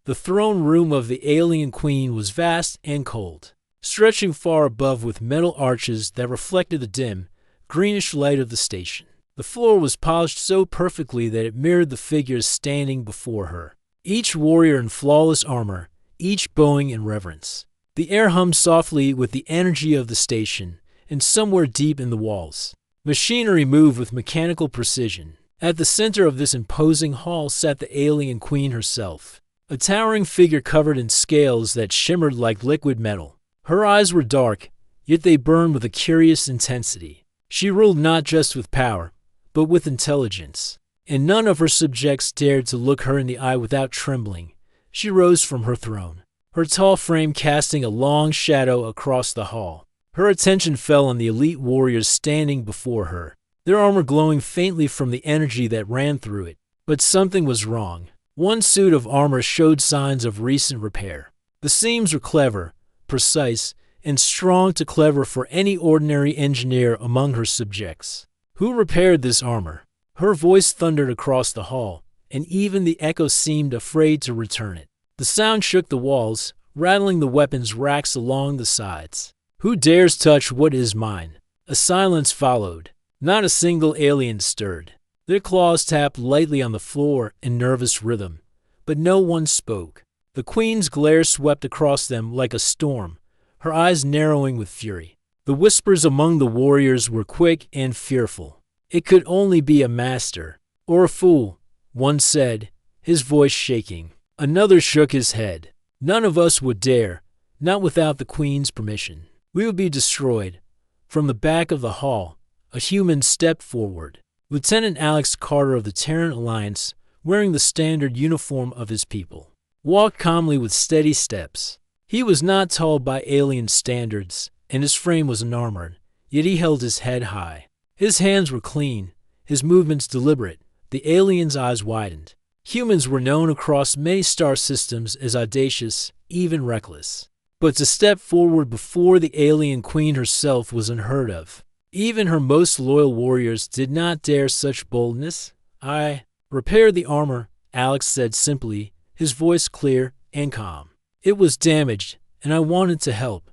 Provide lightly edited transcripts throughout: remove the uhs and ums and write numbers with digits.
The throne room of the alien queen was vast and cold, stretching far above with metal arches that reflected the dim, greenish light of the station. The floor was polished so perfectly that it mirrored the figures standing before her, each warrior in flawless armor, each bowing in reverence. The air hummed softly with the energy of the station, and somewhere deep in the walls, machinery moved with mechanical precision. At the center of this imposing hall sat the alien queen herself, a towering figure covered in scales that shimmered like liquid metal. Her eyes were dark, yet they burned with a curious intensity. She ruled not just with power, but with intelligence, and none of her subjects dared to look her in the eye without trembling. She rose from her throne, her tall frame casting a long shadow across the hall. Her attention fell on the elite warriors standing before her, their armor glowing faintly from the energy that ran through it. But something was wrong. One suit of armor showed signs of recent repair. The seams were clever, precise, and strong, too clever for any ordinary engineer among her subjects. Who repaired this armor? Her voice thundered across the hall, and even the echo seemed afraid to return it. The sound shook the walls, rattling the weapons racks along the sides. Who dares touch what is mine? A silence followed. Not a single alien stirred. Their claws tapped lightly on the floor in nervous rhythm, but no one spoke. The queen's glare swept across them like a storm, her eyes narrowing with fury. The whispers among the warriors were quick and fearful. It could only be a master, or a fool, one said, his voice shaking. Another shook his head. None of us would dare, not without the queen's permission. We would be destroyed. From the back of the hall, a human stepped forward. Lieutenant Alex Carter of the Terran Alliance, wearing the standard uniform of his people, walked calmly with steady steps. He was not tall by alien standards, and his frame was unarmored, yet he held his head high. His hands were clean, his movements deliberate. The alien's eyes widened. Humans were known across many star systems as audacious, even reckless. But to step forward before the alien queen herself was unheard of. Even her most loyal warriors did not dare such boldness. I repaired the armor, Alex said simply, his voice clear and calm. It was damaged, and I wanted to help.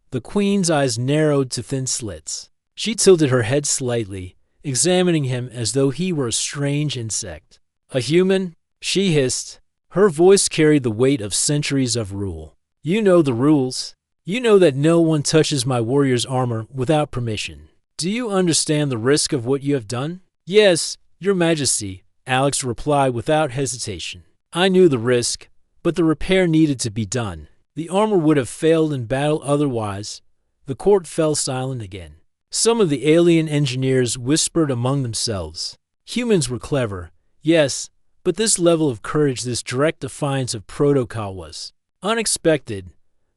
The queen's eyes narrowed to thin slits. She tilted her head slightly, examining him as though he were a strange insect. A human? She hissed. Her voice carried the weight of centuries of rule. You know the rules. You know that no one touches my warrior's armor without permission. Do you understand the risk of what you have done? Yes, Your Majesty, Alex replied without hesitation. I knew the risk, but the repair needed to be done. The armor would have failed in battle otherwise. The court fell silent again. Some of the alien engineers whispered among themselves. Humans were clever, yes, but this level of courage, this direct defiance of protocol was unexpected.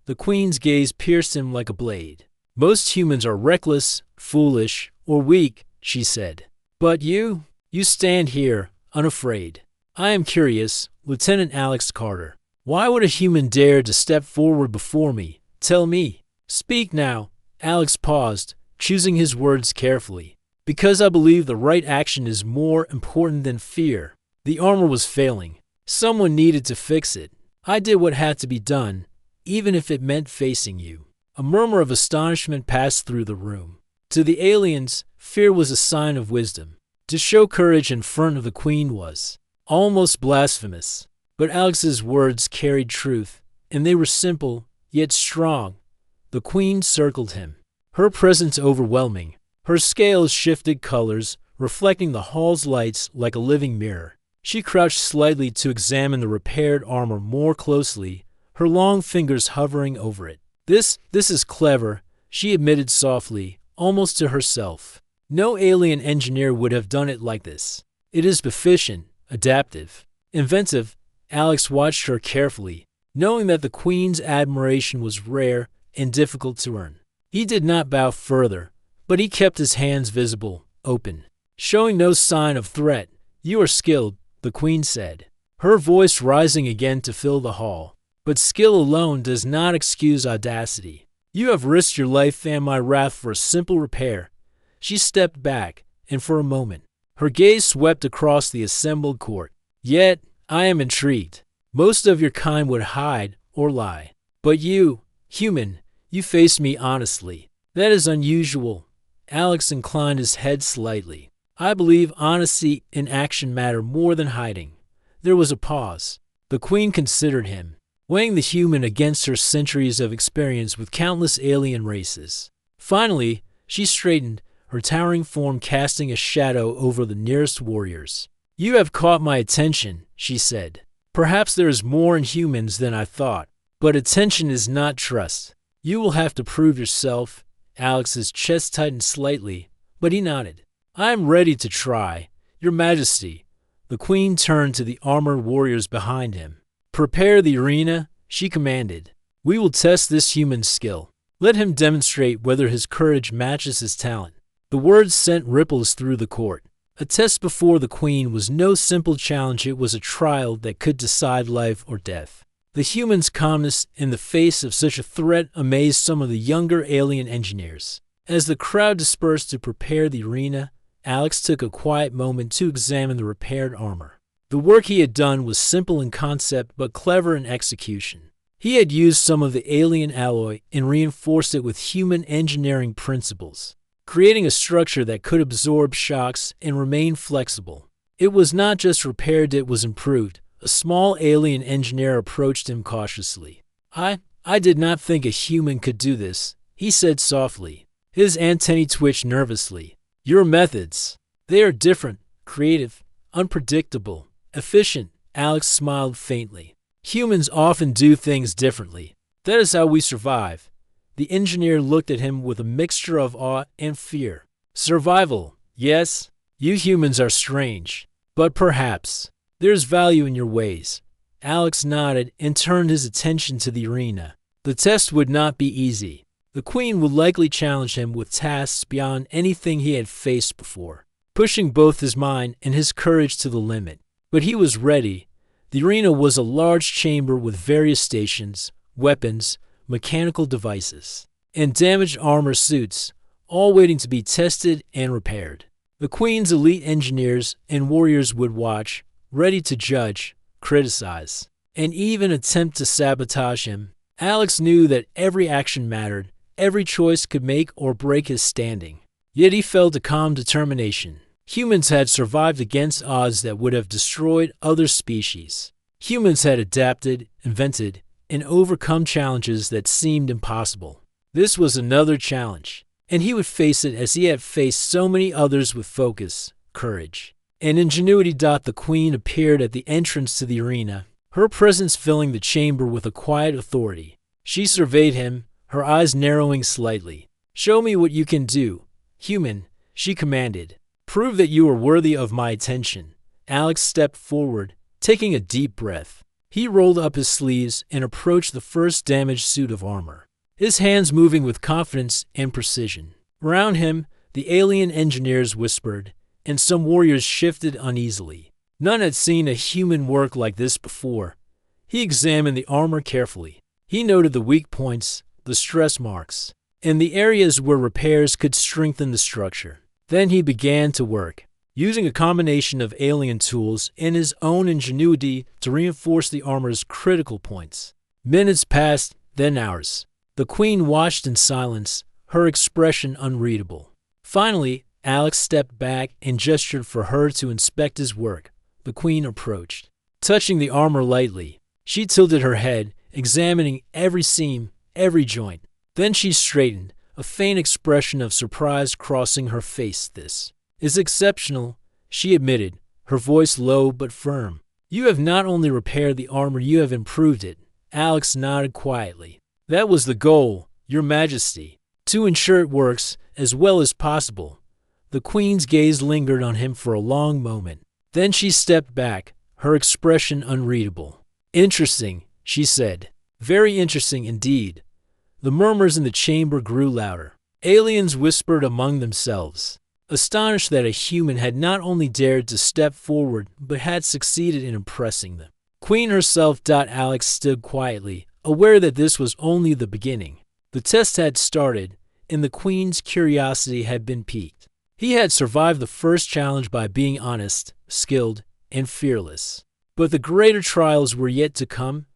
The queen's gaze pierced him like a blade. Most humans are reckless, foolish, or weak, she said. But you stand here, unafraid. I am curious, Lieutenant Alex Carter. Why would a human dare to step forward before me? Tell me. Speak now. Alex paused, choosing his words carefully. Because I believe the right action is more important than fear. The armor was failing. Someone needed to fix it. I did what had to be done, even if it meant facing you. A murmur of astonishment passed through the room. To the aliens, fear was a sign of wisdom. To show courage in front of the queen was almost blasphemous. But Alex's words carried truth, and they were simple, yet strong. The queen circled him, her presence overwhelming. Her scales shifted colors, reflecting the hall's lights like a living mirror. She crouched slightly to examine the repaired armor more closely, her long fingers hovering over it. This is clever, she admitted softly, almost to herself. No alien engineer would have done it like this. It is efficient, adaptive, inventive. Alex watched her carefully, knowing that the queen's admiration was rare and difficult to earn. He did not bow further, but he kept his hands visible, open, showing no sign of threat. You are skilled, the queen said, her voice rising again to fill the hall. But skill alone does not excuse audacity. You have risked your life and my wrath for a simple repair. She stepped back, and for a moment, her gaze swept across the assembled court. Yet, I am intrigued. Most of your kind would hide or lie. But you, human, you face me honestly. That is unusual. Alex inclined his head slightly. I believe honesty and action matter more than hiding. There was a pause. The Queen considered him, weighing the human against her centuries of experience with countless alien races. Finally, she straightened, her towering form casting a shadow over the nearest warriors. You have caught my attention, she said. Perhaps there is more in humans than I thought, but attention is not trust. You will have to prove yourself. Alex's chest tightened slightly, but he nodded. I am ready to try, Your Majesty. The Queen turned to the armored warriors behind him. Prepare the arena, she commanded. We will test this human's skill. Let him demonstrate whether his courage matches his talent. The words sent ripples through the court. A test before the Queen was no simple challenge, it was a trial that could decide life or death. The human's calmness in the face of such a threat amazed some of the younger alien engineers. As the crowd dispersed to prepare the arena, Alex took a quiet moment to examine the repaired armor. The work he had done was simple in concept but clever in execution. He had used some of the alien alloy and reinforced it with human engineering principles, creating a structure that could absorb shocks and remain flexible. It was not just repaired, it was improved. A small alien engineer approached him cautiously. I did not think a human could do this, he said softly. His antennae twitched nervously. Your methods, they are different, creative, unpredictable, efficient. Alex smiled faintly. Humans often do things differently. That is how we survive. The engineer looked at him with a mixture of awe and fear. Survival, yes, you humans are strange, but perhaps there's value in your ways. Alex nodded and turned his attention to the arena. The test would not be easy. The Queen would likely challenge him with tasks beyond anything he had faced before, pushing both his mind and his courage to the limit. But he was ready. The arena was a large chamber with various stations, weapons, mechanical devices, and damaged armor suits, all waiting to be tested and repaired. The Queen's elite engineers and warriors would watch, ready to judge, criticize, and even attempt to sabotage him. Alex knew that every action mattered, every choice could make or break his standing. Yet he felt a calm determination. Humans had survived against odds that would have destroyed other species. Humans had adapted, invented, and overcome challenges that seemed impossible. This was another challenge, and he would face it as he had faced so many others with focus, courage, and ingenuity. The Queen appeared at the entrance to the arena, her presence filling the chamber with a quiet authority. She surveyed him, her eyes narrowing slightly. Show me what you can do, human, she commanded. Prove that you are worthy of my attention. Alex stepped forward, taking a deep breath. He rolled up his sleeves and approached the first damaged suit of armor, his hands moving with confidence and precision. Around him, the alien engineers whispered, and some warriors shifted uneasily. None had seen a human work like this before. He examined the armor carefully. He noted the weak points, the stress marks, and the areas where repairs could strengthen the structure. Then he began to work, using a combination of alien tools and his own ingenuity to reinforce the armor's critical points. Minutes passed, then hours. The Queen watched in silence, her expression unreadable. Finally, Alex stepped back and gestured for her to inspect his work. The Queen approached, touching the armor lightly. She tilted her head, examining every seam, every joint. Then she straightened, a faint expression of surprise crossing her face. This is exceptional, she admitted, her voice low but firm. You have not only repaired the armor, you have improved it. Alex nodded quietly. That was the goal, Your Majesty, to ensure it works as well as possible. The Queen's gaze lingered on him for a long moment. Then she stepped back, her expression unreadable. Interesting, she said. Very interesting indeed. The murmurs in the chamber grew louder. Aliens whispered among themselves, astonished that a human had not only dared to step forward but had succeeded in impressing them. Queen herself. Alex stood quietly, aware that this was only the beginning. The test had started, and the Queen's curiosity had been piqued. He had survived the first challenge by being honest, skilled, and fearless. But the greater trials were yet to come,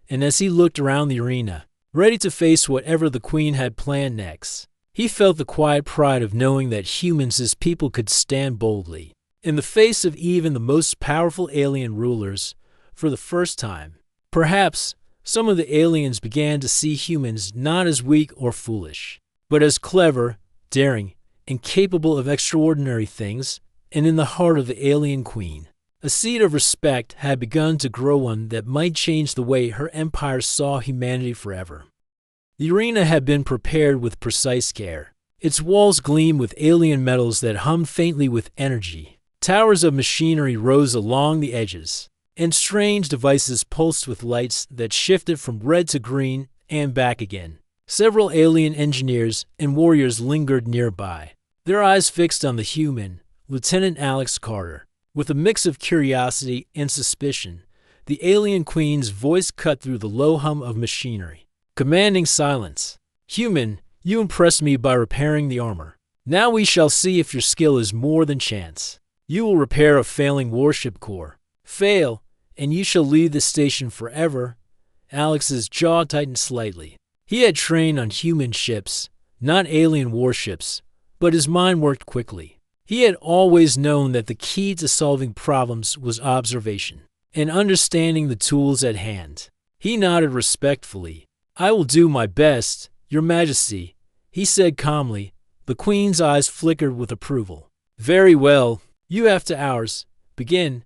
and as he looked around the arena, ready to face whatever the Queen had planned next, he felt the quiet pride of knowing that humans as people could stand boldly in the face of even the most powerful alien rulers for the first time. Perhaps some of the aliens began to see humans not as weak or foolish, but as clever, daring, and capable of extraordinary things, and in the heart of the alien Queen, a seed of respect had begun to grow, one that might change the way her empire saw humanity forever. The arena had been prepared with precise care. Its walls gleamed with alien metals that hummed faintly with energy. Towers of machinery rose along the edges, and strange devices pulsed with lights that shifted from red to green and back again. Several alien engineers and warriors lingered nearby, their eyes fixed on the human, Lieutenant Alex Carter. With a mix of curiosity and suspicion, the alien Queen's voice cut through the low hum of machinery, commanding silence. "Human, you impressed me by repairing the armor. Now we shall see if your skill is more than chance. You will repair a failing warship core. Fail, and you shall leave the station forever." Alex's jaw tightened slightly. He had trained on human ships, not alien warships, but his mind worked quickly. He had always known that the key to solving problems was observation and understanding the tools at hand. He nodded respectfully. "I will do my best, Your Majesty," he said calmly. The Queen's eyes flickered with approval. "Very well. You have 2 hours. Begin."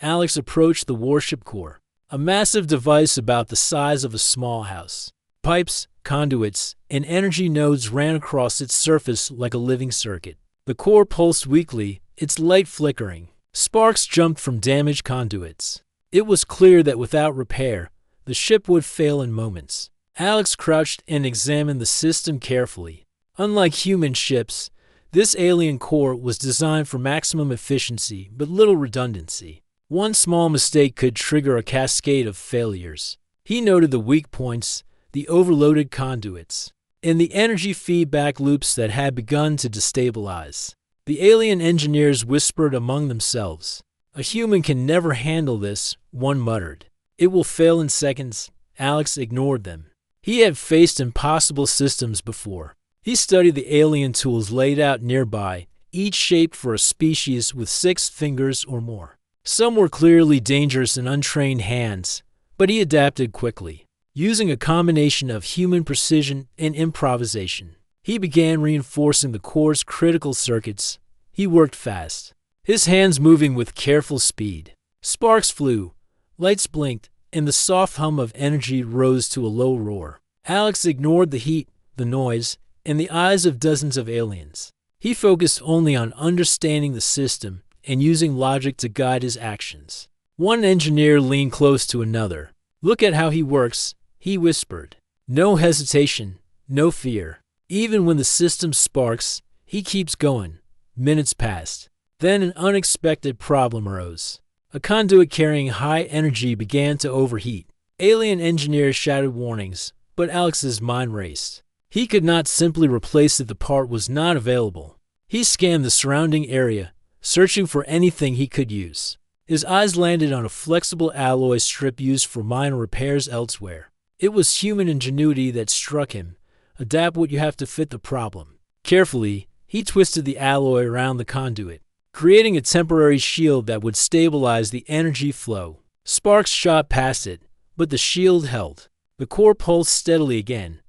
Alex approached the warship core, a massive device about the size of a small house. Pipes, conduits, and energy nodes ran across its surface like a living circuit. The core pulsed weakly, its light flickering. Sparks jumped from damaged conduits. It was clear that without repair, the ship would fail in moments. Alex crouched and examined the system carefully. Unlike human ships, this alien core was designed for maximum efficiency but little redundancy. One small mistake could trigger a cascade of failures. He noted the weak points, the overloaded conduits, and the energy feedback loops that had begun to destabilize. The alien engineers whispered among themselves. "A human can never handle this," one muttered. "It will fail in seconds." Alex ignored them. He had faced impossible systems before. He studied the alien tools laid out nearby, each shaped for a species with 6 fingers or more. Some were clearly dangerous in untrained hands, but he adapted quickly. Using a combination of human precision and improvisation, he began reinforcing the core's critical circuits. He worked fast, his hands moving with careful speed. Sparks flew, lights blinked, and the soft hum of energy rose to a low roar. Alex ignored the heat, the noise, and the eyes of dozens of aliens. He focused only on understanding the system and using logic to guide his actions. One engineer leaned close to another. "Look at how he works," he whispered. "No hesitation, no fear. Even when the system sparks, he keeps going." Minutes passed. Then an unexpected problem arose. A conduit carrying high energy began to overheat. Alien engineers shouted warnings, but Alex's mind raced. He could not simply replace it. The part was not available. He scanned the surrounding area, searching for anything he could use. His eyes landed on a flexible alloy strip used for minor repairs elsewhere. It was human ingenuity that struck him. Adapt what you have to fit the problem. Carefully, he twisted the alloy around the conduit, creating a temporary shield that would stabilize the energy flow. Sparks shot past it, but the shield held. The core pulsed steadily again.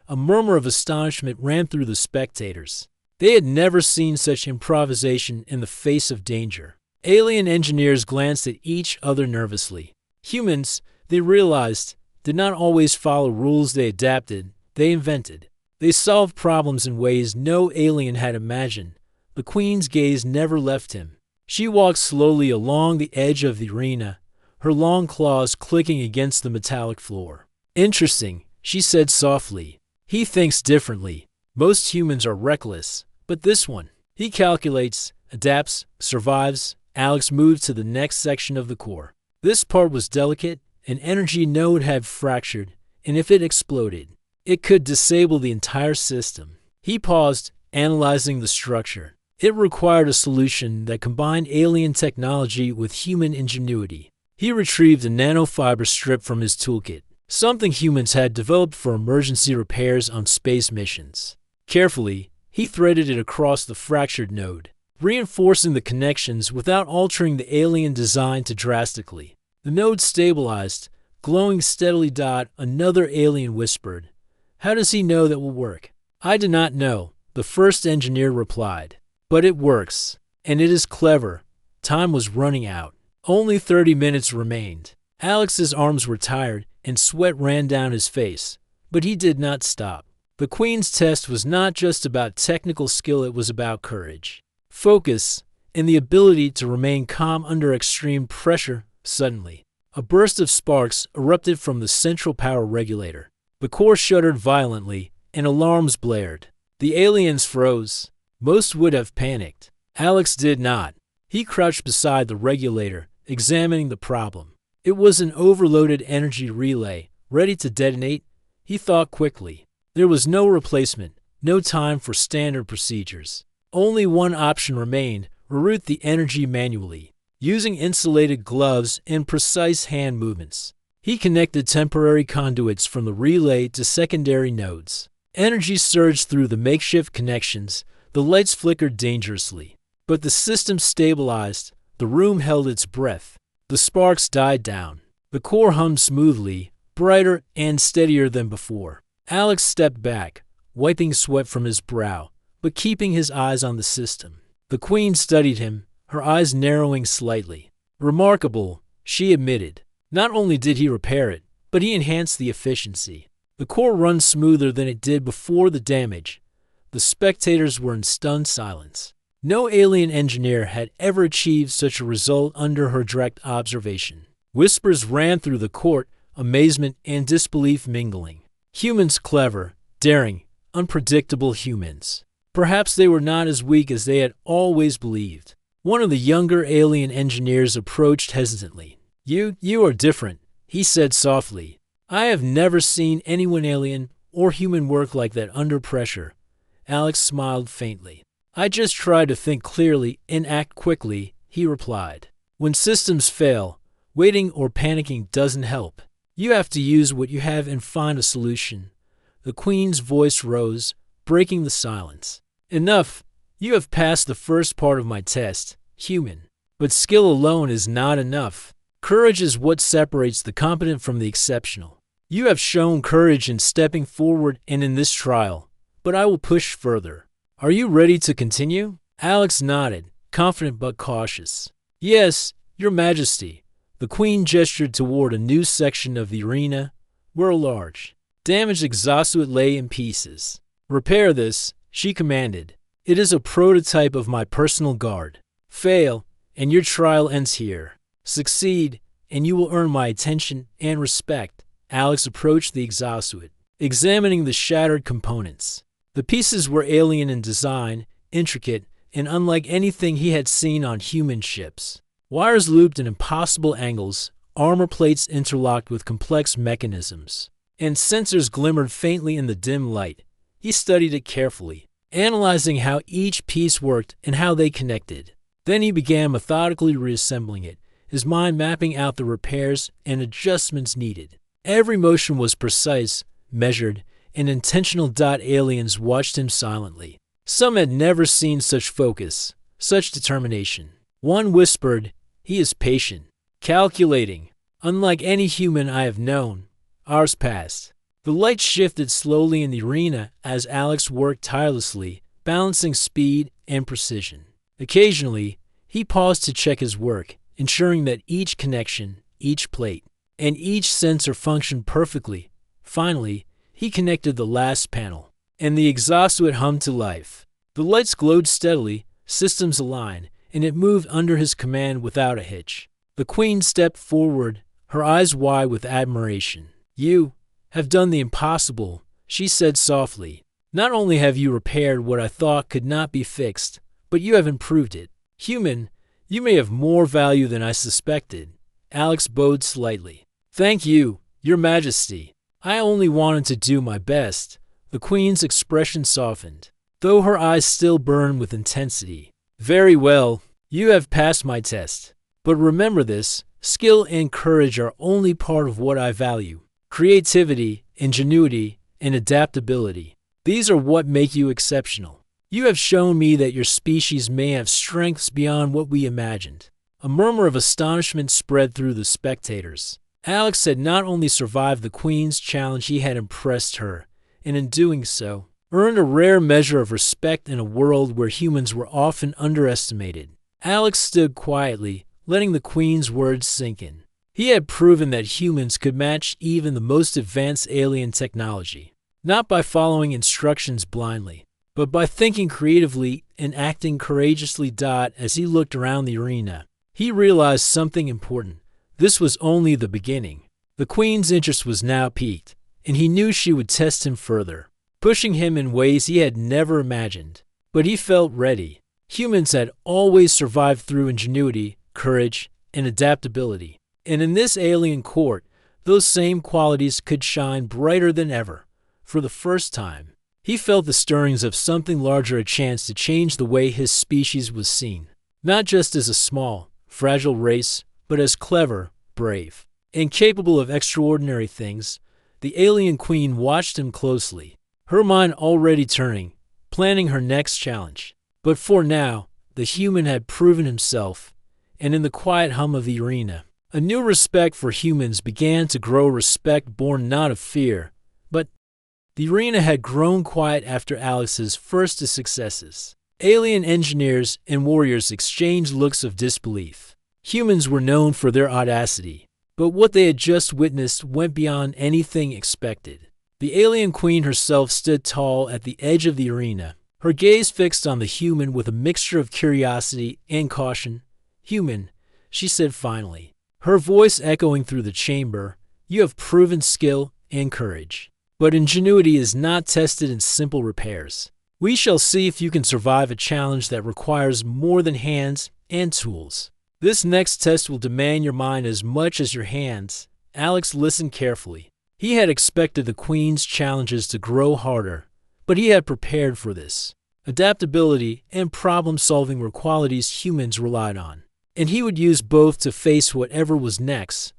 A murmur of astonishment ran through the spectators. They had never seen such improvisation in the face of danger. Alien engineers glanced at each other nervously. Humans, they realized, did not always follow rules. They adapted, they invented. They solved problems in ways no alien had imagined. The Queen's gaze never left him. She walked slowly along the edge of the arena, her long claws clicking against the metallic floor. "Interesting," she said softly. "He thinks differently. Most humans are reckless, but this one, he calculates, adapts, survives." Alex moved to the next section of the core. This part was delicate. An energy node had fractured, and if it exploded, it could disable the entire system. He paused, analyzing the structure. It required a solution that combined alien technology with human ingenuity. He retrieved a nanofiber strip from his toolkit, something humans had developed for emergency repairs on space missions. Carefully, he threaded it across the fractured node, reinforcing the connections without altering the alien design too drastically. The node stabilized, glowing steadily. Another alien whispered, "How does he know that will work?" "I do not know," the first engineer replied. "But it works, and it is clever." Time was running out. Only 30 minutes remained. Alex's arms were tired and sweat ran down his face, but he did not stop. The Queen's test was not just about technical skill, it was about courage, focus, and the ability to remain calm under extreme pressure. Suddenly, a burst of sparks erupted from the central power regulator. The core shuddered violently, and alarms blared. The aliens froze. Most would have panicked. Alex did not. He crouched beside the regulator, examining the problem. It was an overloaded energy relay, ready to detonate. He thought quickly. There was no replacement, no time for standard procedures. Only one option remained: reroute the energy manually, using insulated gloves and precise hand movements. He connected temporary conduits from the relay to secondary nodes. Energy surged through the makeshift connections. The lights flickered dangerously. But the system stabilized. The room held its breath. The sparks died down. The core hummed smoothly, brighter and steadier than before. Alex stepped back, wiping sweat from his brow, but keeping his eyes on the system. The Queen studied him, her eyes narrowing slightly. "Remarkable," she admitted. Not only did he repair it, but he enhanced the efficiency. The core runs smoother than it did before the damage. The spectators were in stunned silence. No alien engineer had ever achieved such a result under her direct observation. Whispers ran through the court, amazement and disbelief mingling. Humans clever, daring, unpredictable humans. Perhaps they were not as weak as they had always believed. One of the younger alien engineers approached hesitantly. You are different," he said softly. "I have never seen anyone alien or human work like that under pressure." Alex smiled faintly. "I just try to think clearly and act quickly," he replied. "When systems fail, waiting or panicking doesn't help. You have to use what you have and find a solution." The Queen's voice rose, breaking the silence. "Enough. You have passed the first part of my test, human. But skill alone is not enough. Courage is what separates the competent from the exceptional. You have shown courage in stepping forward and in this trial, but I will push further. Are you ready to continue?" Alex nodded, confident but cautious. "Yes, Your Majesty." The Queen gestured toward a new section of the arena, where a large, damaged exosuit lay in pieces. "Repair this," she commanded. "It is a prototype of my personal guard. Fail, and your trial ends here. Succeed, and you will earn my attention and respect." Alex approached the exosuit, examining the shattered components. The pieces were alien in design, intricate, and unlike anything he had seen on human ships. Wires looped in impossible angles, armor plates interlocked with complex mechanisms, and sensors glimmered faintly in the dim light. He studied it carefully, analyzing how each piece worked and how they connected. Then he began methodically reassembling it, his mind mapping out the repairs and adjustments needed. Every motion was precise, measured, and intentional. Aliens watched him silently. Some had never seen such focus, such determination. One whispered, "He is patient, calculating, unlike any human I have known." Hours passed. The light shifted slowly in the arena as Alex worked tirelessly, balancing speed and precision. Occasionally, he paused to check his work, ensuring that each connection, each plate, and each sensor functioned perfectly. Finally, he connected the last panel, and the exosuit hummed to life. The lights glowed steadily, systems aligned, and it moved under his command without a hitch. The Queen stepped forward, her eyes wide with admiration. "You have done the impossible," she said softly. "Not only have you repaired what I thought could not be fixed, but you have improved it. Human, you may have more value than I suspected." Alex bowed slightly. "Thank you, Your Majesty. I only wanted to do my best." The Queen's expression softened, though her eyes still burned with intensity. "Very well, you have passed my test. But remember this, skill and courage are only part of what I value. Creativity, ingenuity, and adaptability. These are what make you exceptional. You have shown me that your species may have strengths beyond what we imagined." A murmur of astonishment spread through the spectators. Alex had not only survived the Queen's challenge, he had impressed her, and in doing so, earned a rare measure of respect in a world where humans were often underestimated. Alex stood quietly, letting the Queen's words sink in. He had proven that humans could match even the most advanced alien technology, not by following instructions blindly, but by thinking creatively and acting courageously. As he looked around the arena, he realized something important. This was only the beginning. The Queen's interest was now piqued, and he knew she would test him further, pushing him in ways he had never imagined. But he felt ready. Humans had always survived through ingenuity, courage, and adaptability. And in this alien court, those same qualities could shine brighter than ever. For the first time, he felt the stirrings of something larger, a chance to change the way his species was seen, not just as a small, fragile race, but as clever, brave, and capable of extraordinary things. The alien Queen watched him closely, her mind already turning, planning her next challenge. But for now, the human had proven himself, and in the quiet hum of the arena, a new respect for humans began to grow, respect born not of fear, but the arena had grown quiet after Alex's first successes. Alien engineers and warriors exchanged looks of disbelief. Humans were known for their audacity, but what they had just witnessed went beyond anything expected. The alien Queen herself stood tall at the edge of the arena, her gaze fixed on the human with a mixture of curiosity and caution. "Human," she said finally, her voice echoing through the chamber, "you have proven skill and courage. But ingenuity is not tested in simple repairs. We shall see if you can survive a challenge that requires more than hands and tools. This next test will demand your mind as much as your hands." Alex listened carefully. He had expected the Queen's challenges to grow harder, but he had prepared for this. Adaptability and problem-solving were qualities humans relied on, and he would use both to face whatever was next.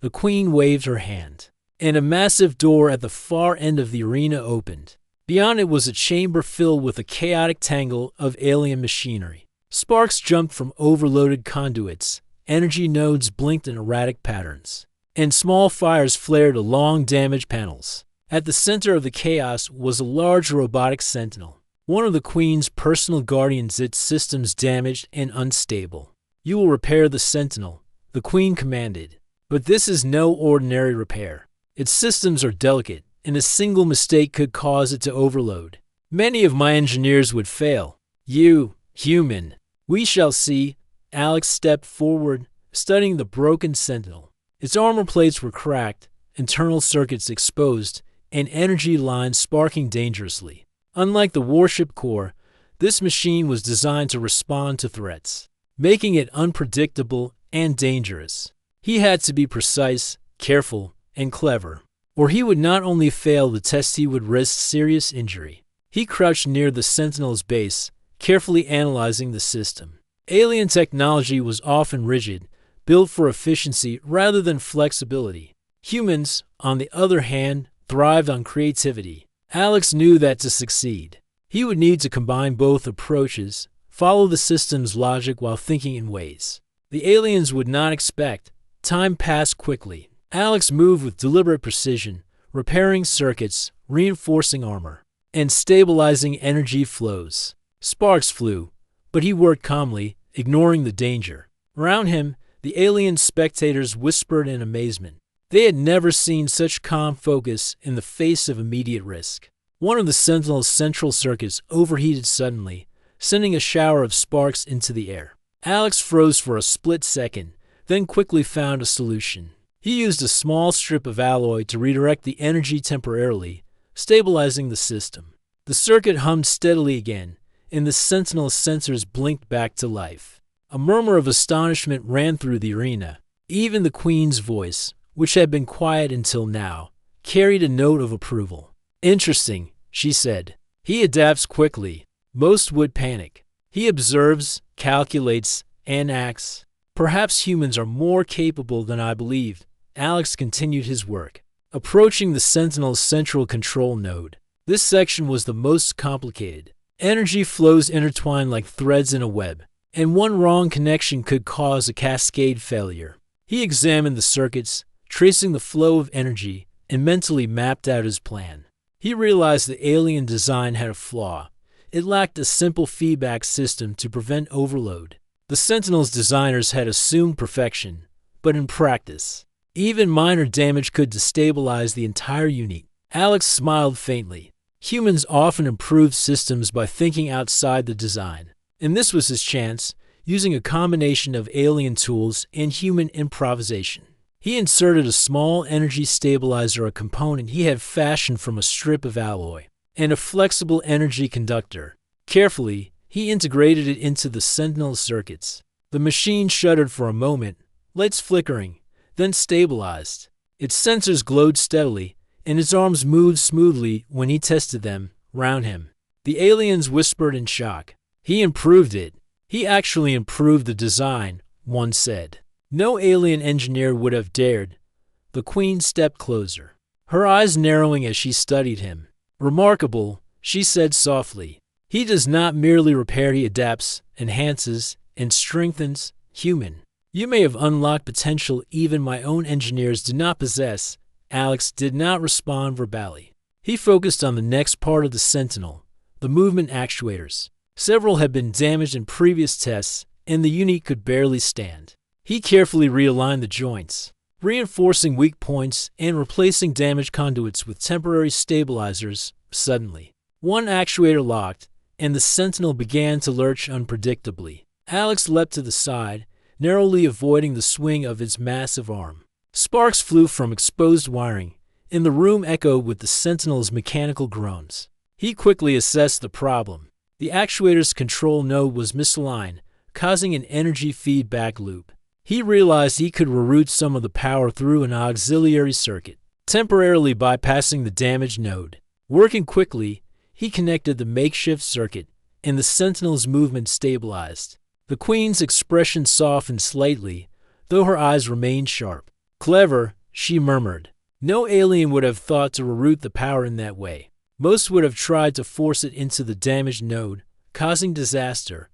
The Queen waved her hand, and a massive door at the far end of the arena opened. Beyond it was a chamber filled with a chaotic tangle of alien machinery. Sparks jumped from overloaded conduits, energy nodes blinked in erratic patterns, and small fires flared along damaged panels. At the center of the chaos was a large robotic sentinel, one of the Queen's personal guardians, its systems damaged and unstable. "You will repair the sentinel," the Queen commanded. "But this is no ordinary repair. Its systems are delicate, and a single mistake could cause it to overload. Many of my engineers would fail. You, human, we shall see." Alex stepped forward, studying the broken sentinel. Its armor plates were cracked, internal circuits exposed, and energy lines sparking dangerously. Unlike the warship core, this machine was designed to respond to threats, making it unpredictable and dangerous. He had to be precise, careful, and clever, or he would not only fail the test, he would risk serious injury. He crouched near the sentinel's base, carefully analyzing the system. Alien technology was often rigid, built for efficiency rather than flexibility. Humans, on the other hand, thrived on creativity. Alex knew that to succeed, he would need to combine both approaches, follow the system's logic while thinking in ways the aliens would not expect. Time passed quickly. Alex moved with deliberate precision, repairing circuits, reinforcing armor, and stabilizing energy flows. Sparks flew, but he worked calmly, ignoring the danger. Around him, the alien spectators whispered in amazement. They had never seen such calm focus in the face of immediate risk. One of the Sentinel's central circuits overheated suddenly, sending a shower of sparks into the air. Alex froze for a split second, then quickly found a solution. He used a small strip of alloy to redirect the energy temporarily, stabilizing the system. The circuit hummed steadily again, and the Sentinel's sensors blinked back to life. A murmur of astonishment ran through the arena. Even the Queen's voice, which had been quiet until now, carried a note of approval. "Interesting," she said. "He adapts quickly. Most would panic. He observes, calculates, and acts. Perhaps humans are more capable than I believed. Alex continued his work, approaching the Sentinel's central control node. This section was the most complicated. Energy flows intertwined like threads in a web, and one wrong connection could cause a cascade failure. He examined the circuits, tracing the flow of energy, and mentally mapped out his plan. He realized the alien design had a flaw. It lacked a simple feedback system to prevent overload. The Sentinel's designers had assumed perfection, but in practice, even minor damage could destabilize the entire unit. Alex smiled faintly. Humans often improve systems by thinking outside the design, and this was his chance, using a combination of alien tools and human improvisation. He inserted a small energy stabilizer, a component he had fashioned from a strip of alloy, and a flexible energy conductor. Carefully, he integrated it into the Sentinel circuits. The machine shuddered for a moment, lights flickering, then stabilized. Its sensors glowed steadily, and his arms moved smoothly when he tested them round him. The aliens whispered in shock. He improved it. He actually improved the design, one said. No alien engineer would have dared. The Queen stepped closer, her eyes narrowing as she studied him. Remarkable, she said softly. He does not merely repair, he adapts, enhances, and strengthens. Human. You may have unlocked potential even my own engineers do not possess. Alex did not respond verbally. He focused on the next part of the Sentinel, the movement actuators. Several had been damaged in previous tests, and the unit could barely stand. He carefully realigned the joints, reinforcing weak points and replacing damaged conduits with temporary stabilizers. Suddenly, one actuator locked, and the Sentinel began to lurch unpredictably. Alex leapt to the side, narrowly avoiding the swing of its massive arm. Sparks flew from exposed wiring, and the room echoed with the Sentinel's mechanical groans. He quickly assessed the problem. The actuator's control node was misaligned, causing an energy feedback loop. He realized he could reroute some of the power through an auxiliary circuit, temporarily bypassing the damaged node. Working quickly, he connected the makeshift circuit, and the Sentinel's movement stabilized. The Queen's expression softened slightly, though her eyes remained sharp. Clever, she murmured. No alien would have thought to reroute the power in that way. Most would have tried to force it into the damaged node, causing disaster.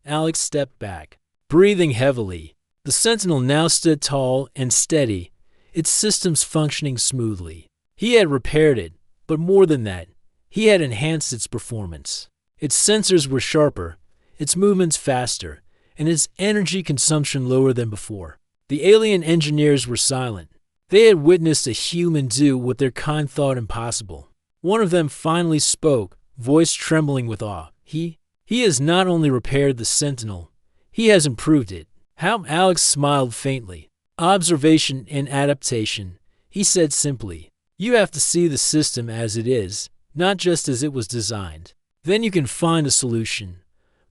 Alex stepped back, breathing heavily. The Sentinel now stood tall and steady, its systems functioning smoothly. He had repaired it, but more than that, he had enhanced its performance. Its sensors were sharper, its movements faster, and its energy consumption lower than before. The alien engineers were silent. They had witnessed a human do what their kind thought impossible. One of them finally spoke, voice trembling with awe. He has not only repaired the Sentinel, he has improved it. How? Alex smiled faintly. Observation and adaptation, he said simply. You have to see the system as it is, not just as it was designed. Then you can find a solution.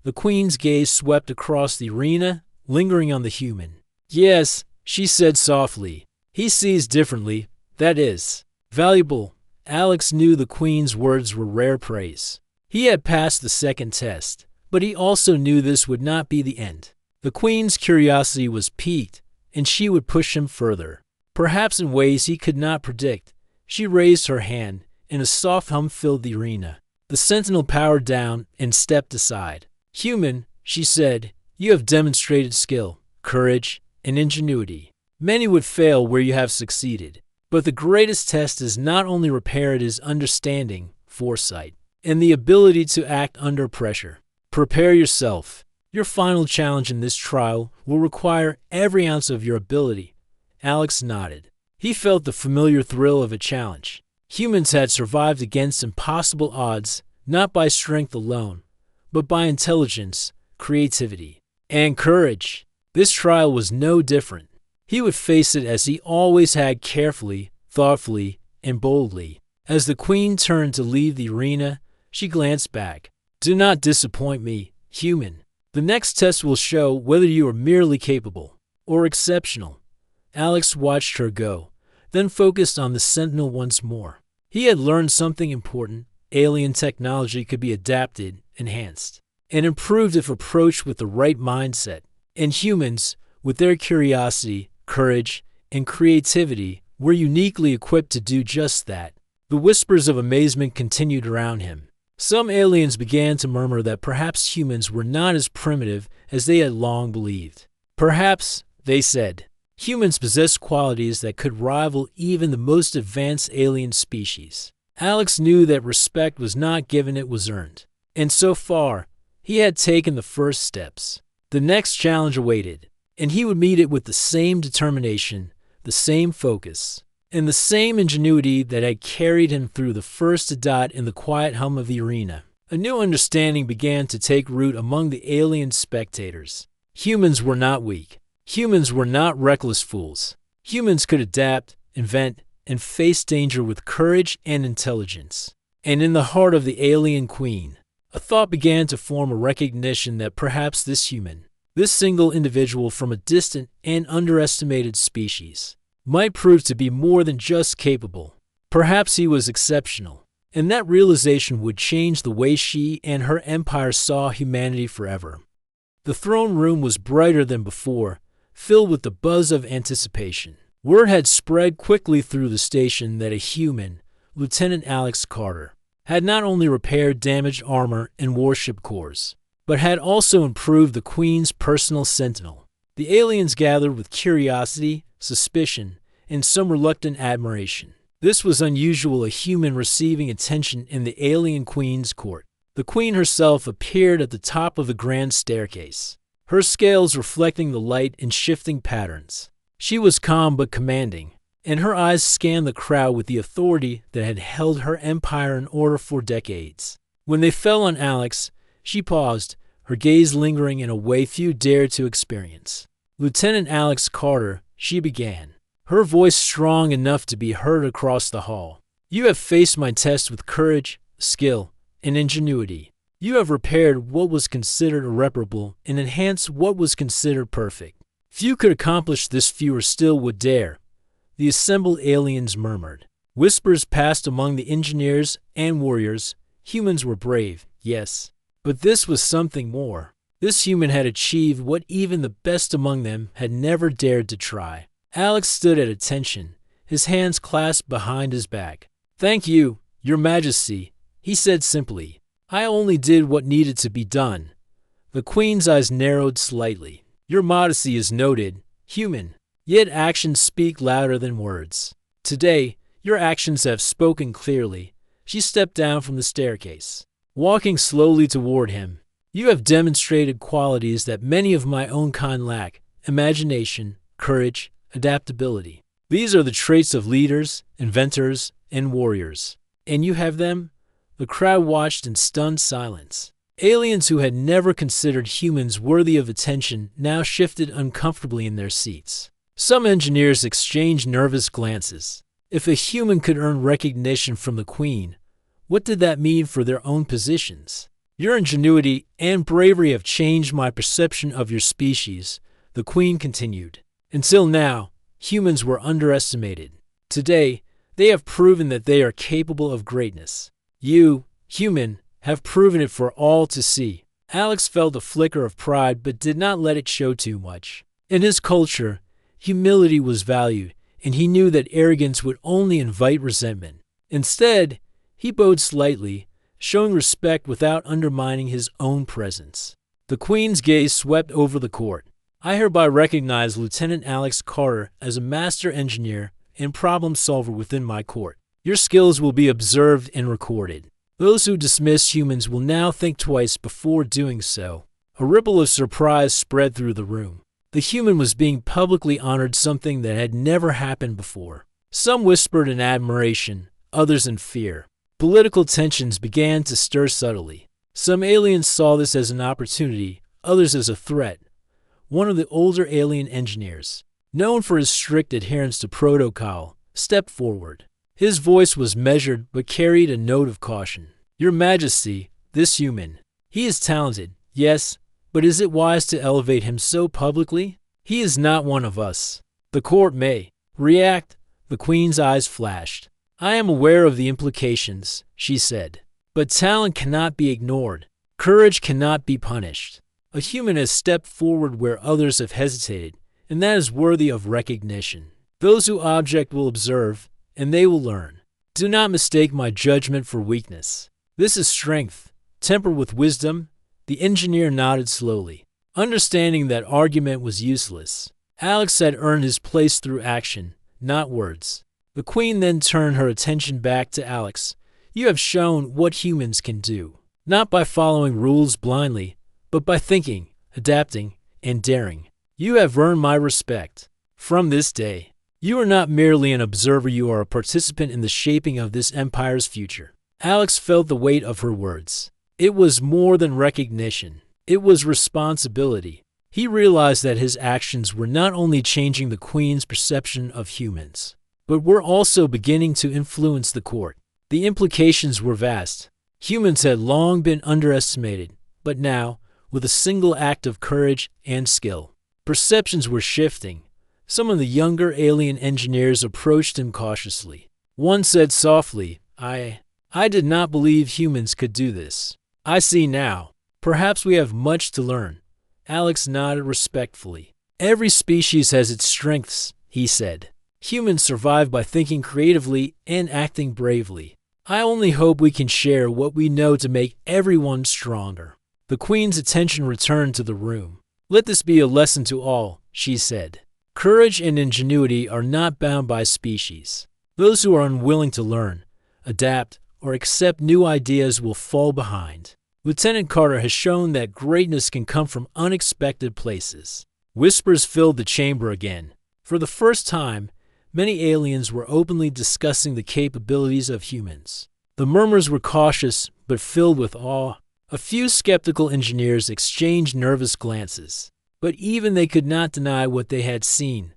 The Queen's gaze swept across the arena, lingering on the human. Yes, she said softly. He sees differently, that is. Valuable. Alex knew the Queen's words were rare praise. He had passed the second test, but he also knew this would not be the end. The Queen's curiosity was piqued, and she would push him further. Perhaps in ways he could not predict. She raised her hand, and a soft hum filled the arena. The Sentinel powered down and stepped aside. Human, she said, you have demonstrated skill, courage, and ingenuity. Many would fail where you have succeeded. But the greatest test is not only repair, it is understanding, foresight, and the ability to act under pressure. Prepare yourself. Your final challenge in this trial will require every ounce of your ability. Alex nodded. He felt the familiar thrill of a challenge. Humans had survived against impossible odds, not by strength alone, but by intelligence, creativity, and courage. This trial was no different. He would face it as he always had, carefully, thoughtfully, and boldly. As the Queen turned to leave the arena, she glanced back. Do not disappoint me, human. The next test will show whether you are merely capable or exceptional. Alex watched her go, then focused on the Sentinel once more. He had learned something important. Alien technology could be adapted, enhanced, and improved if approached with the right mindset. And humans, with their curiosity, courage, and creativity, were uniquely equipped to do just that. The whispers of amazement continued around him. Some aliens began to murmur that perhaps humans were not as primitive as they had long believed. Perhaps, they said, humans possessed qualities that could rival even the most advanced alien species. Alex knew that respect was not given, it was earned. And so far, he had taken the first steps. The next challenge awaited, and he would meet it with the same determination, the same focus, and the same ingenuity that had carried him through the first dot in the quiet hum of the arena. A new understanding began to take root among the alien spectators. Humans were not weak. Humans were not reckless fools. Humans could adapt, invent, and face danger with courage and intelligence. And in the heart of the alien queen, a thought began to form, a recognition that perhaps this human, this single individual from a distant and underestimated species, might prove to be more than just capable. Perhaps he was exceptional, and that realization would change the way she and her empire saw humanity forever. The throne room was brighter than before, filled with the buzz of anticipation. Word had spread quickly through the station that a human, Lieutenant Alex Carter, had not only repaired damaged armor and warship cores, but had also improved the Queen's personal sentinel. The aliens gathered with curiosity, suspicion, and some reluctant admiration. This was unusual, a human receiving attention in the alien Queen's court. The Queen herself appeared at the top of the grand staircase, her scales reflecting the light in shifting patterns. She was calm but commanding, and her eyes scanned the crowd with the authority that had held her empire in order for decades. When they fell on Alex, she paused, her gaze lingering in a way few dared to experience. "Lieutenant Alex Carter," she began, her voice strong enough to be heard across the hall. "You have faced my test with courage, skill, and ingenuity. You have repaired what was considered irreparable and enhanced what was considered perfect. Few could accomplish this, fewer still would dare." The assembled aliens murmured. Whispers passed among the engineers and warriors. Humans were brave, yes, but this was something more. This human had achieved what even the best among them had never dared to try. Alex stood at attention, his hands clasped behind his back. "Thank you, Your Majesty," he said simply. "I only did what needed to be done." The Queen's eyes narrowed slightly. "Your modesty is noted, human. Yet actions speak louder than words. Today, your actions have spoken clearly." She stepped down from the staircase, walking slowly toward him. "You have demonstrated qualities that many of my own kind lack: imagination, courage, adaptability. These are the traits of leaders, inventors, and warriors. And you have them?" The crowd watched in stunned silence. Aliens who had never considered humans worthy of attention now shifted uncomfortably in their seats. Some engineers exchanged nervous glances. If a human could earn recognition from the Queen, what did that mean for their own positions? "Your ingenuity and bravery have changed my perception of your species," the Queen continued. "Until now, humans were underestimated. Today, they have proven that they are capable of greatness. You, human, have proven it for all to see." Alex felt a flicker of pride but did not let it show too much. In his culture, humility was valued, and he knew that arrogance would only invite resentment. Instead, he bowed slightly, showing respect without undermining his own presence. The Queen's gaze swept over the court. "I hereby recognize Lieutenant Alex Carter as a master engineer and problem solver within my court. Your skills will be observed and recorded. Those who dismiss humans will now think twice before doing so." A ripple of surprise spread through the room. The human was being publicly honored, something that had never happened before. Some whispered in admiration, others in fear. Political tensions began to stir subtly. Some aliens saw this as an opportunity, others as a threat. One of the older alien engineers, known for his strict adherence to protocol, stepped forward. His voice was measured but carried a note of caution. "Your Majesty, this human, he is talented, yes, but is it wise to elevate him so publicly? He is not one of us. The court may react." The Queen's eyes flashed. "I am aware of the implications," she said, "but talent cannot be ignored. Courage cannot be punished. A human has stepped forward where others have hesitated, and that is worthy of recognition. Those who object will observe, and they will learn. Do not mistake my judgment for weakness. This is strength, tempered with wisdom." The engineer nodded slowly, understanding that argument was useless. Alex had earned his place through action, not words. The Queen then turned her attention back to Alex. "You have shown what humans can do, not by following rules blindly, but by thinking, adapting, and daring. You have earned my respect. From this day, you are not merely an observer, you are a participant in the shaping of this empire's future." Alex felt the weight of her words. It was more than recognition. It was responsibility. He realized that his actions were not only changing the Queen's perception of humans, but were also beginning to influence the court. The implications were vast. Humans had long been underestimated, but now, with a single act of courage and skill, perceptions were shifting. Some of the younger alien engineers approached him cautiously. One said softly, I did not believe humans could do this. I see now. Perhaps we have much to learn." Alex nodded respectfully. "Every species has its strengths," he said. "Humans survive by thinking creatively and acting bravely. I only hope we can share what we know to make everyone stronger." The Queen's attention returned to the room. "Let this be a lesson to all," she said. "Courage and ingenuity are not bound by species. Those who are unwilling to learn, adapt, or accept new ideas will fall behind. Lieutenant Carter has shown that greatness can come from unexpected places." Whispers filled the chamber again. For the first time, many aliens were openly discussing the capabilities of humans. The murmurs were cautious but filled with awe. A few skeptical engineers exchanged nervous glances, but even they could not deny what they had seen.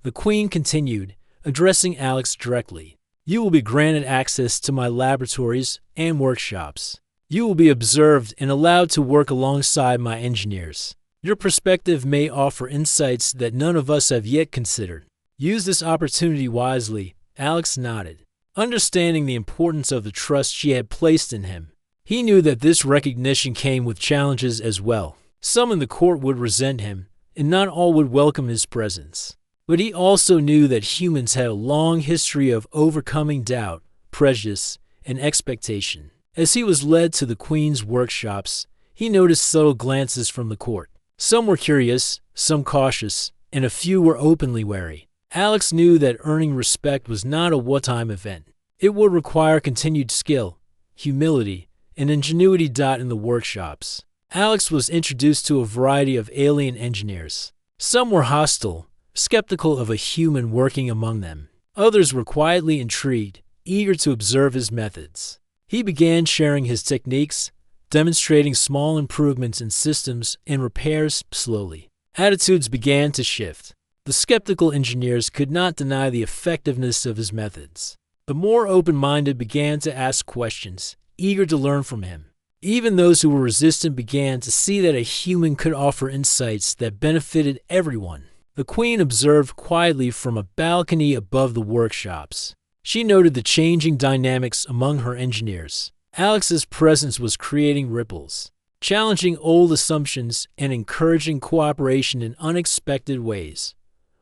The Queen continued, addressing Alex directly. "You will be granted access to my laboratories and workshops. You will be observed and allowed to work alongside my engineers. Your perspective may offer insights that none of us have yet considered. Use this opportunity wisely." Alex nodded, understanding the importance of the trust she had placed in him. He knew that this recognition came with challenges as well. Some in the court would resent him, and not all would welcome his presence. But he also knew that humans had a long history of overcoming doubt, prejudice, and expectation. As he was led to the Queen's workshops, he noticed subtle glances from the court. Some were curious, some cautious, and a few were openly wary. Alex knew that earning respect was not a one-time event. It would require continued skill, humility, and ingenuity. In the workshops, Alex was introduced to a variety of alien engineers. Some were hostile, skeptical of a human working among them. Others were quietly intrigued, eager to observe his methods. He began sharing his techniques, demonstrating small improvements in systems and repairs slowly. Attitudes began to shift. The skeptical engineers could not deny the effectiveness of his methods. The more open-minded began to ask questions, eager to learn from him. Even those who were resistant began to see that a human could offer insights that benefited everyone. The Queen observed quietly from a balcony above the workshops. She noted the changing dynamics among her engineers. Alex's presence was creating ripples, challenging old assumptions and encouraging cooperation in unexpected ways.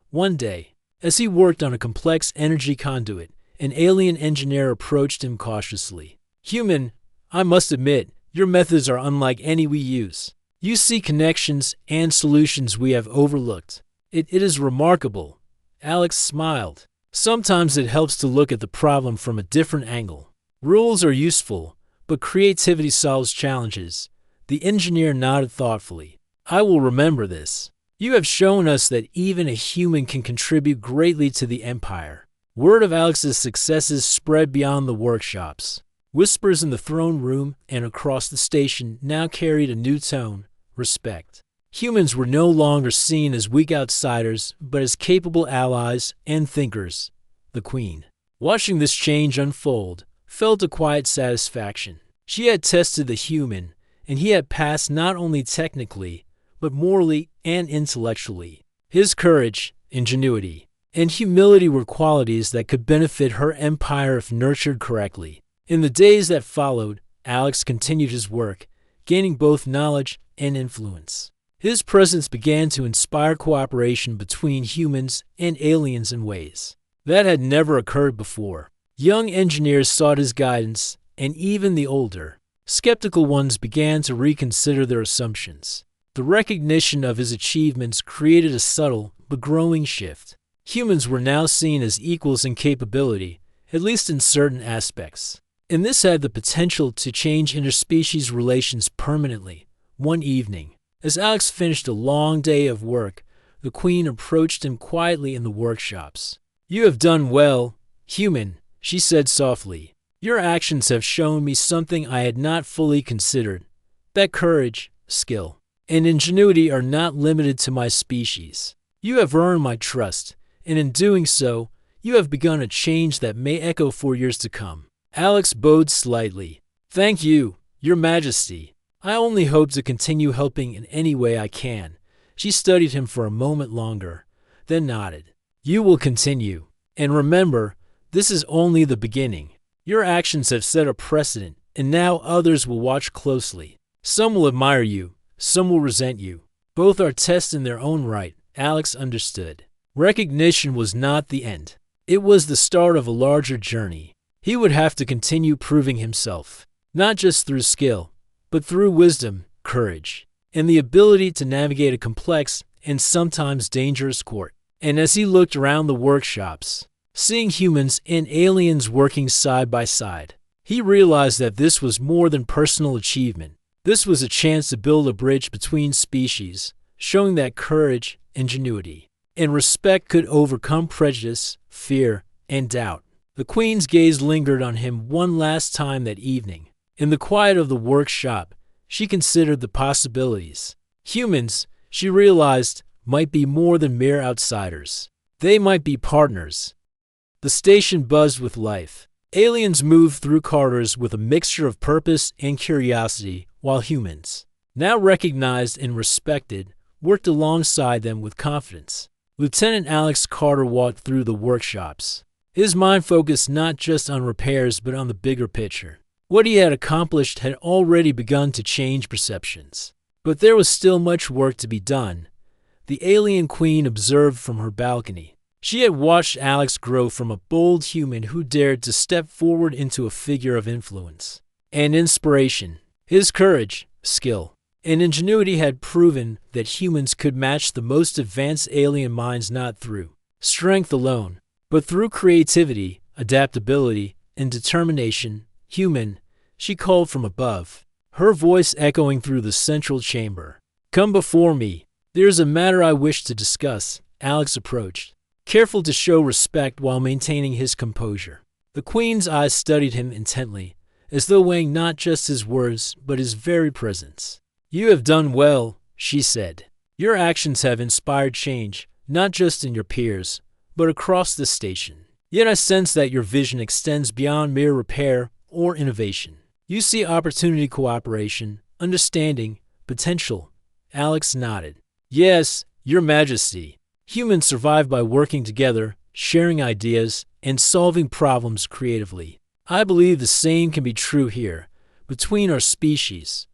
One day, as he worked on a complex energy conduit, an alien engineer approached him cautiously. "Human, I must admit, your methods are unlike any we use. You see connections and solutions we have overlooked. It is remarkable." Alex smiled. Sometimes it helps to look at the problem from a different angle. Rules are useful, but creativity solves challenges. The engineer nodded thoughtfully. "I will remember this. You have shown us that even a human can contribute greatly to the Empire." Word of Alex's successes spread beyond the workshops. Whispers in the throne room and across the station now carried a new tone: respect. Humans were no longer seen as weak outsiders, but as capable allies and thinkers. The Queen, watching this change unfold, felt a quiet satisfaction. She had tested the human, and he had passed not only technically, but morally and intellectually. His courage, ingenuity, and humility were qualities that could benefit her empire if nurtured correctly. In the days that followed, Alex continued his work, gaining both knowledge and influence. His presence began to inspire cooperation between humans and aliens in ways that had never occurred before. Young engineers sought his guidance, and even the older, skeptical ones began to reconsider their assumptions. The recognition of his achievements created a subtle but growing shift. Humans were now seen as equals in capability, at least in certain aspects. And this had the potential to change interspecies relations permanently. One evening, as Alex finished a long day of work, the Queen approached him quietly in the workshops. "You have done well, human," she said softly. "Your actions have shown me something I had not fully considered, that courage, skill, and ingenuity are not limited to my species. You have earned my trust, and in doing so, you have begun a change that may echo for years to come." Alex bowed slightly. "Thank you, Your Majesty. I only hope to continue helping in any way I can." She studied him for a moment longer, then nodded. "You will continue. And remember, this is only the beginning. Your actions have set a precedent, and now others will watch closely. Some will admire you, some will resent you. Both are tests in their own right." Alex understood. Recognition was not the end. It was the start of a larger journey. He would have to continue proving himself, not just through skill, but through wisdom, courage, and the ability to navigate a complex and sometimes dangerous court. And as he looked around the workshops, seeing humans and aliens working side by side, he realized that this was more than personal achievement. This was a chance to build a bridge between species, showing that courage, ingenuity, and respect could overcome prejudice, fear, and doubt. The Queen's gaze lingered on him one last time that evening. In the quiet of the workshop, she considered the possibilities. Humans, she realized, might be more than mere outsiders. They might be partners. The station buzzed with life. Aliens moved through corridors with a mixture of purpose and curiosity, while humans, now recognized and respected, worked alongside them with confidence. Lieutenant Alex Carter walked through the workshops. His mind focused not just on repairs but on the bigger picture. What he had accomplished had already begun to change perceptions. But there was still much work to be done. The alien Queen observed from her balcony. She had watched Alex grow from a bold human who dared to step forward into a figure of influence and inspiration. His courage, skill, and ingenuity had proven that humans could match the most advanced alien minds not through strength alone, but through creativity, adaptability, and determination. "Human," she called from above, her voice echoing through the central chamber. "Come before me. There is a matter I wish to discuss." Alex approached, careful to show respect while maintaining his composure. The Queen's eyes studied him intently, as though weighing not just his words, but his very presence. "You have done well," she said. "Your actions have inspired change, not just in your peers, but across the station. Yet I sense that your vision extends beyond mere repair or innovation. You see opportunity, cooperation, understanding, potential." Alex nodded. "Yes, Your Majesty. Humans survive by working together, sharing ideas, and solving problems creatively. I believe the same can be true here, between our species."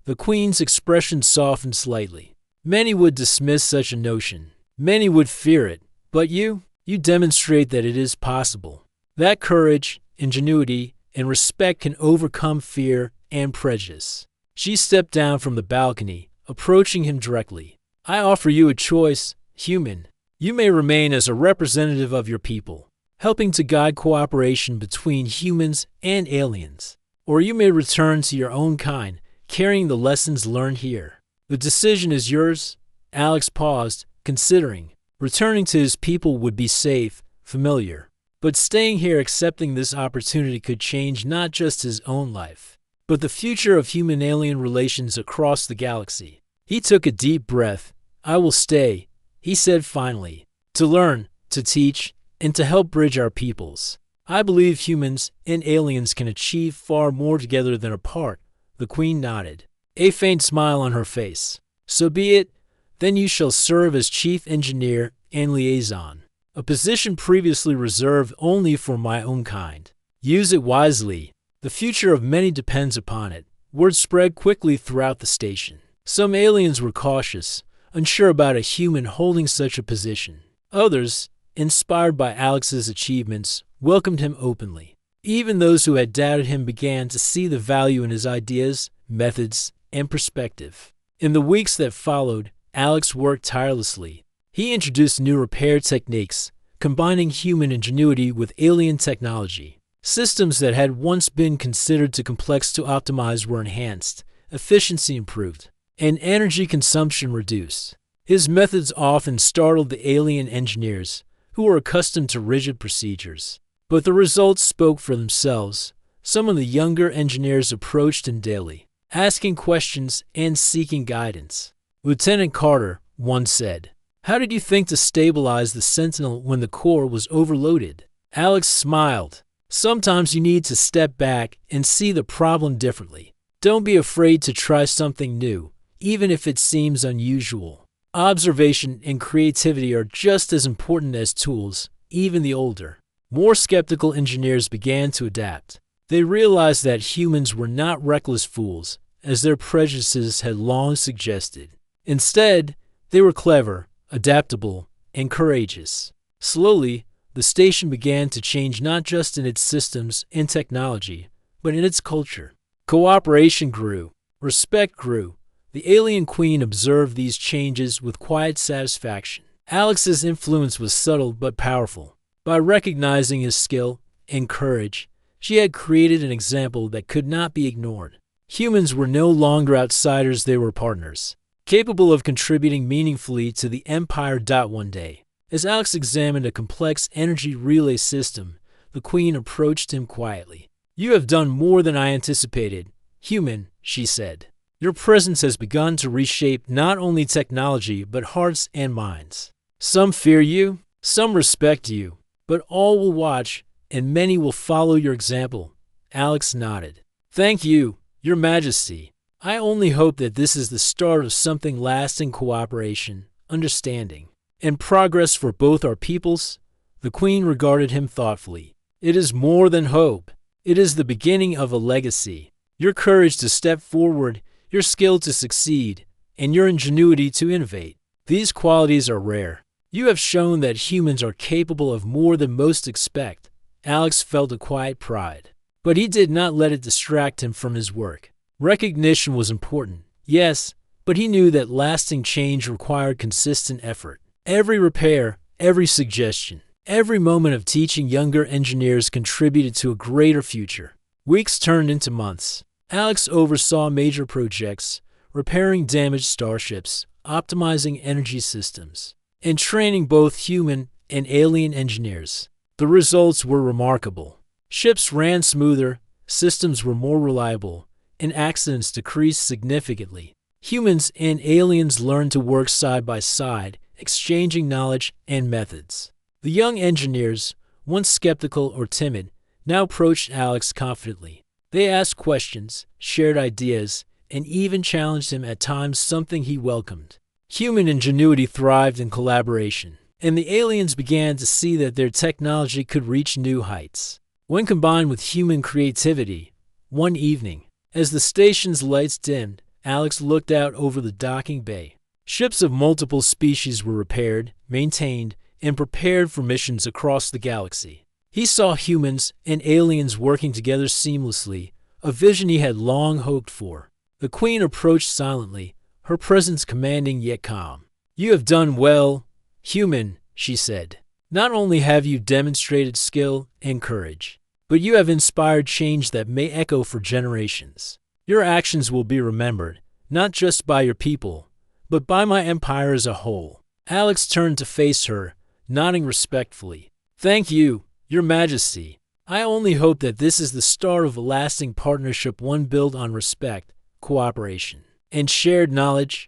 The Queen's expression softened slightly. "Many would dismiss such a notion. Many would fear it. But you demonstrate that it is possible. That courage, ingenuity, and respect can overcome fear and prejudice." She stepped down from the balcony, approaching him directly. "I offer you a choice, human. You may remain as a representative of your people, helping to guide cooperation between humans and aliens. Or you may return to your own kind, carrying the lessons learned here. The decision is yours." Alex paused, considering. Returning to his people would be safe, familiar. But staying here accepting this opportunity could change not just his own life, but the future of human-alien relations across the galaxy. He took a deep breath. "I will stay," he said finally, "to learn, to teach, and to help bridge our peoples. I believe humans and aliens can achieve far more together than apart." The Queen nodded, a faint smile on her face. "So be it. Then you shall serve as chief engineer and liaison, a position previously reserved only for my own kind. Use it wisely. The future of many depends upon it." Word spread quickly throughout the station. Some aliens were cautious, unsure about a human holding such a position. Others, inspired by Alex's achievements, welcomed him openly. Even those who had doubted him began to see the value in his ideas, methods, and perspective. In the weeks that followed, Alex worked tirelessly. He introduced new repair techniques, combining human ingenuity with alien technology. Systems that had once been considered too complex to optimize were enhanced, efficiency improved, and energy consumption reduced. His methods often startled the alien engineers, who were accustomed to rigid procedures. But the results spoke for themselves. Some of the younger engineers approached him daily, asking questions and seeking guidance. Lieutenant Carter once said, "How did you think to stabilize the Sentinel when the core was overloaded?" Alex smiled. "Sometimes you need to step back and see the problem differently. Don't be afraid to try something new, even if it seems unusual. Observation and creativity are just as important as tools, even the older." More skeptical engineers began to adapt. They realized that humans were not reckless fools, as their prejudices had long suggested. Instead, they were clever, adaptable, and courageous. Slowly, the station began to change not just in its systems and technology, but in its culture. Cooperation grew. Respect grew. The alien queen observed these changes with quiet satisfaction. Alex's influence was subtle but powerful. By recognizing his skill and courage, she had created an example that could not be ignored. Humans were no longer outsiders, they were partners, capable of contributing meaningfully to the Empire. One day, as Alex examined a complex energy relay system, the Queen approached him quietly. "You have done more than I anticipated, human," she said. "Your presence has begun to reshape not only technology but hearts and minds. Some fear you, some respect you, but all will watch, and many will follow your example." Alex nodded. "Thank you, Your Majesty. I only hope that this is the start of something lasting: cooperation, understanding, and progress for both our peoples." The Queen regarded him thoughtfully. "It is more than hope. It is the beginning of a legacy. Your courage to step forward, your skill to succeed, and your ingenuity to innovate. These qualities are rare. You have shown that humans are capable of more than most expect." Alex felt a quiet pride, but he did not let it distract him from his work. Recognition was important, yes, but he knew that lasting change required consistent effort. Every repair, every suggestion, every moment of teaching younger engineers contributed to a greater future. Weeks turned into months. Alex oversaw major projects, repairing damaged starships, optimizing energy systems, and training both human and alien engineers. The results were remarkable. Ships ran smoother, systems were more reliable, and accidents decreased significantly. Humans and aliens learned to work side by side, exchanging knowledge and methods. The young engineers, once skeptical or timid, now approached Alex confidently. They asked questions, shared ideas, and even challenged him at times, something he welcomed. Human ingenuity thrived in collaboration, and the aliens began to see that their technology could reach new heights. When combined with human creativity, one evening, as the station's lights dimmed, Alex looked out over the docking bay. Ships of multiple species were repaired, maintained, and prepared for missions across the galaxy. He saw humans and aliens working together seamlessly, a vision he had long hoped for. The Queen approached silently, her presence commanding yet calm. "You have done well, human," she said. "Not only have you demonstrated skill and courage, but you have inspired change that may echo for generations. Your actions will be remembered, not just by your people, but by my empire as a whole." Alex turned to face her, nodding respectfully. "Thank you, Your Majesty. I only hope that this is the start of a lasting partnership, one built on respect, cooperation, and shared knowledge."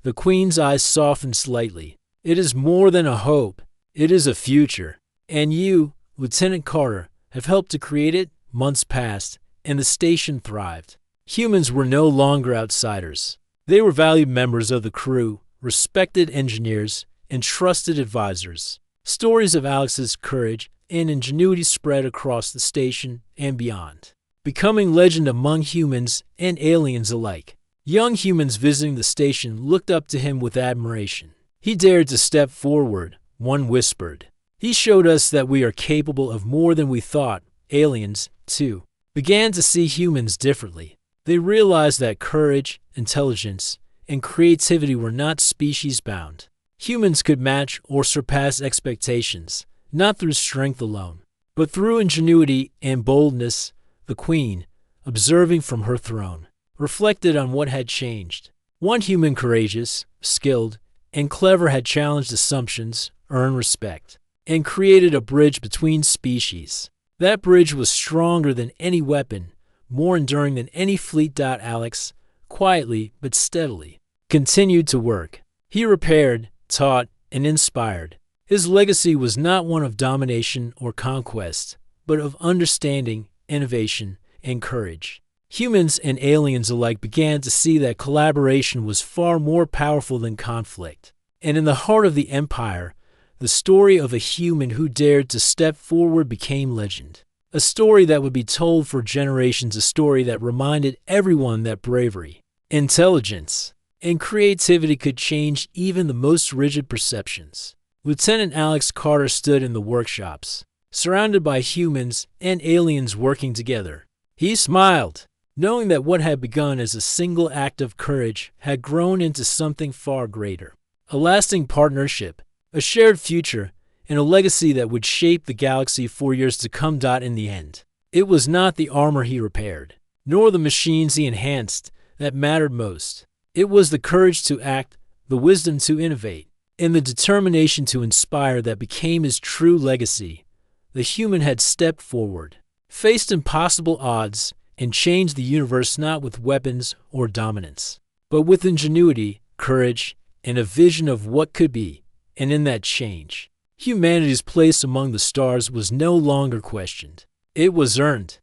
The Queen's eyes softened slightly. "It is more than a hope. It is a future. And you, Lieutenant Carter, have helped to create it." Months passed, and the station thrived. Humans were no longer outsiders. They were valued members of the crew, respected engineers, and trusted advisors. Stories of Alex's courage and ingenuity spread across the station and beyond, becoming legend among humans and aliens alike. Young humans visiting the station looked up to him with admiration. He dared to step forward, one whispered. He showed us that we are capable of more than we thought. Aliens, too, began to see humans differently. They realized that courage, intelligence, and creativity were not species-bound. Humans could match or surpass expectations, not through strength alone, but through ingenuity and boldness. The Queen, observing from her throne, reflected on what had changed. One human courageous, skilled, and clever had challenged assumptions, earned respect, and created a bridge between species. That bridge was stronger than any weapon, more enduring than any fleet. Alex, quietly but steadily, continued to work. He repaired, taught, and inspired. His legacy was not one of domination or conquest, but of understanding, innovation, and courage. Humans and aliens alike began to see that collaboration was far more powerful than conflict. And in the heart of the Empire, the story of a human who dared to step forward became legend. A story that would be told for generations, a story that reminded everyone that bravery, intelligence, and creativity could change even the most rigid perceptions. Lieutenant Alex Carter stood in the workshops, surrounded by humans and aliens working together. He smiled, knowing that what had begun as a single act of courage had grown into something far greater. A lasting partnership, a shared future, and a legacy that would shape the galaxy for years to come. In the end, it was not the armor he repaired, nor the machines he enhanced, that mattered most. It was the courage to act, the wisdom to innovate, and the determination to inspire that became his true legacy. The human had stepped forward, faced impossible odds, and changed the universe not with weapons or dominance, but with ingenuity, courage, and a vision of what could be. And in that change, humanity's place among the stars was no longer questioned. It was earned.